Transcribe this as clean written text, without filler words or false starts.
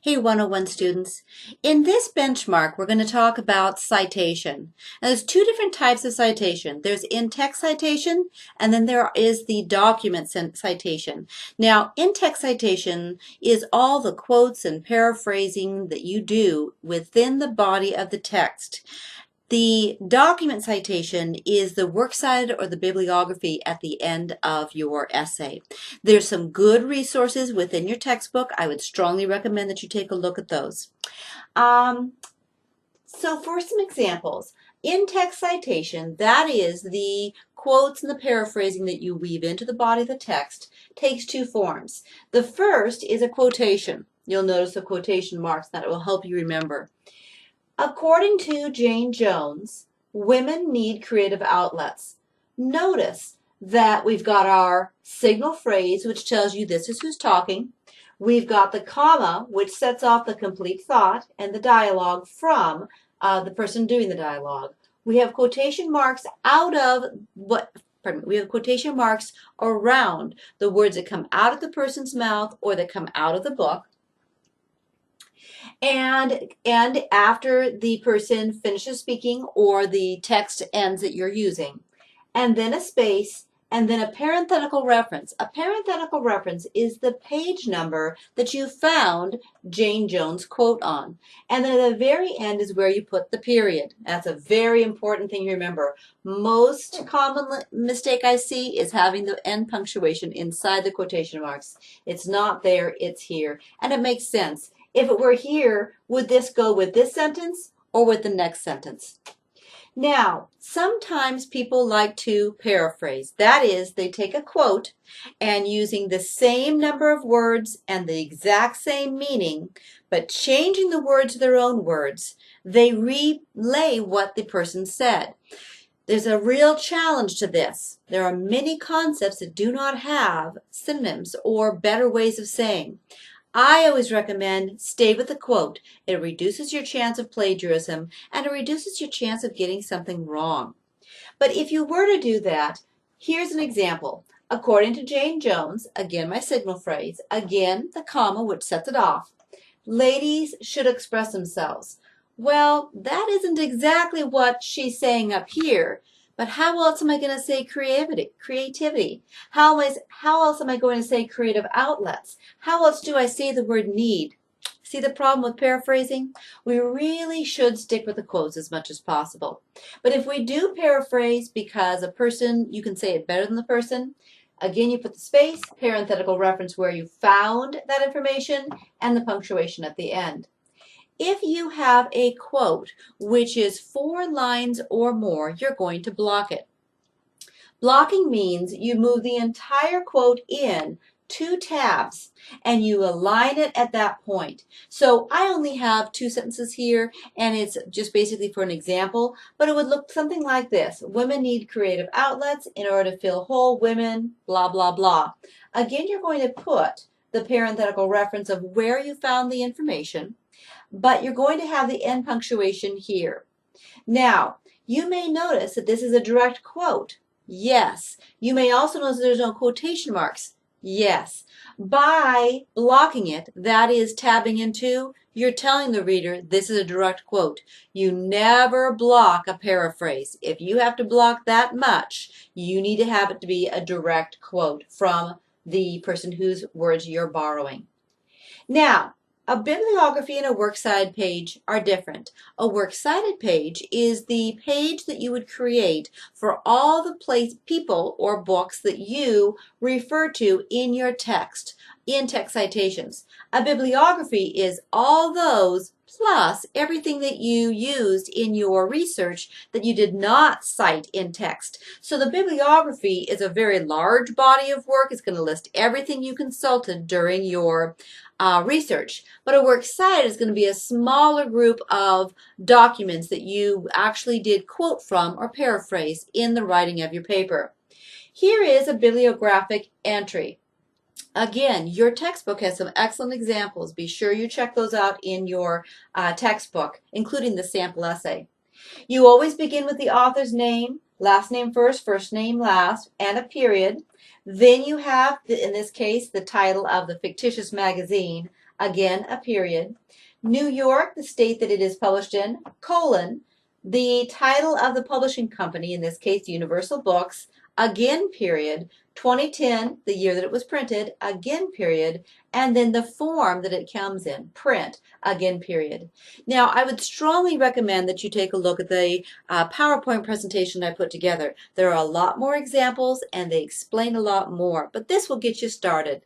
Hey 101 students, in this benchmark we're going to talk about citation. Now there's two different types of citation. There's in-text citation and then there is the document citation. Now in-text citation is all the quotes and paraphrasing that you do within the body of the text. The document citation is the works cited or the bibliography at the end of your essay. There's some good resources within your textbook. I would strongly recommend that you take a look at those. So for some examples, in-text citation, that is the quotes and the paraphrasing that you weave into the body of the text, takes two forms. The first is a quotation. You'll notice the quotation marks that will help you remember. According to Jane Jones, women need creative outlets. Notice that we've got our signal phrase, which tells you this is who's talking. We've got the comma, which sets off the complete thought and the dialogue from the person doing the dialogue. We have quotation marks we have quotation marks around the words that come out of the person's mouth or that come out of the book. And after the person finishes speaking or the text ends that you're using. And then a space, and then a parenthetical reference. A parenthetical reference is the page number that you found Jane Jones' quote on. And then at the very end is where you put the period. That's a very important thing to remember. Most common mistake I see is having the end punctuation inside the quotation marks. It's not there, it's here. And it makes sense. If it were here, would this go with this sentence or with the next sentence? Now, sometimes people like to paraphrase. That is, they take a quote and using the same number of words and the exact same meaning, but changing the words to their own words, they relay what the person said. There's a real challenge to this. There are many concepts that do not have synonyms or better ways of saying. I always recommend stay with the quote. It reduces your chance of plagiarism and it reduces your chance of getting something wrong. But if you were to do that, here's an example. According to Jane Jones, again my signal phrase, again the comma which sets it off, ladies should express themselves. Well, that isn't exactly what she's saying up here. But how else am I going to say creativity? How else am I going to say creative outlets? How else do I say the word need? See the problem with paraphrasing? We really should stick with the quotes as much as possible. But if we do paraphrase because a person, you can say it better than the person, again you put the space, parenthetical reference where you found that information, and the punctuation at the end. If you have a quote which is 4 lines or more, you're going to block it. Blocking means you move the entire quote in 2 tabs and you align it at that point. So I only have 2 sentences here and it's just basically for an example, but it would look something like this. Women need creative outlets in order to fill whole women, blah, blah, blah. Again, you're going to put the parenthetical reference of where you found the information, but you're going to have the end punctuation here. Now, you may notice that this is a direct quote. Yes. You may also notice there's no quotation marks. Yes. By blocking it, that is tabbing into, you're telling the reader this is a direct quote. You never block a paraphrase. If you have to block that much, you need to have it to be a direct quote from the person whose words you're borrowing. Now, a bibliography and a works cited page are different. A works cited page is the page that you would create for all the people or books that you refer to in your text, in text citations. A bibliography is all those plus everything that you used in your research that you did not cite in text. So the bibliography is a very large body of work. It's going to list everything you consulted during your research. But a works cited is going to be a smaller group of documents that you actually did quote from or paraphrase in the writing of your paper. Here is a bibliographic entry. Again, your textbook has some excellent examples. Be sure you check those out in your textbook, including the sample essay. You always begin with the author's name, last name first name last, and a period. Then you have, in this case, the title of the fictitious magazine, again a period. New York, the state that it is published in, colon, the title of the publishing company, in this case Universal Books, again period, 2010, the year that it was printed, again period, and then the form that it comes in, print, again period. Now, I would strongly recommend that you take a look at the PowerPoint presentation I put together. There are a lot more examples and they explain a lot more, but this will get you started.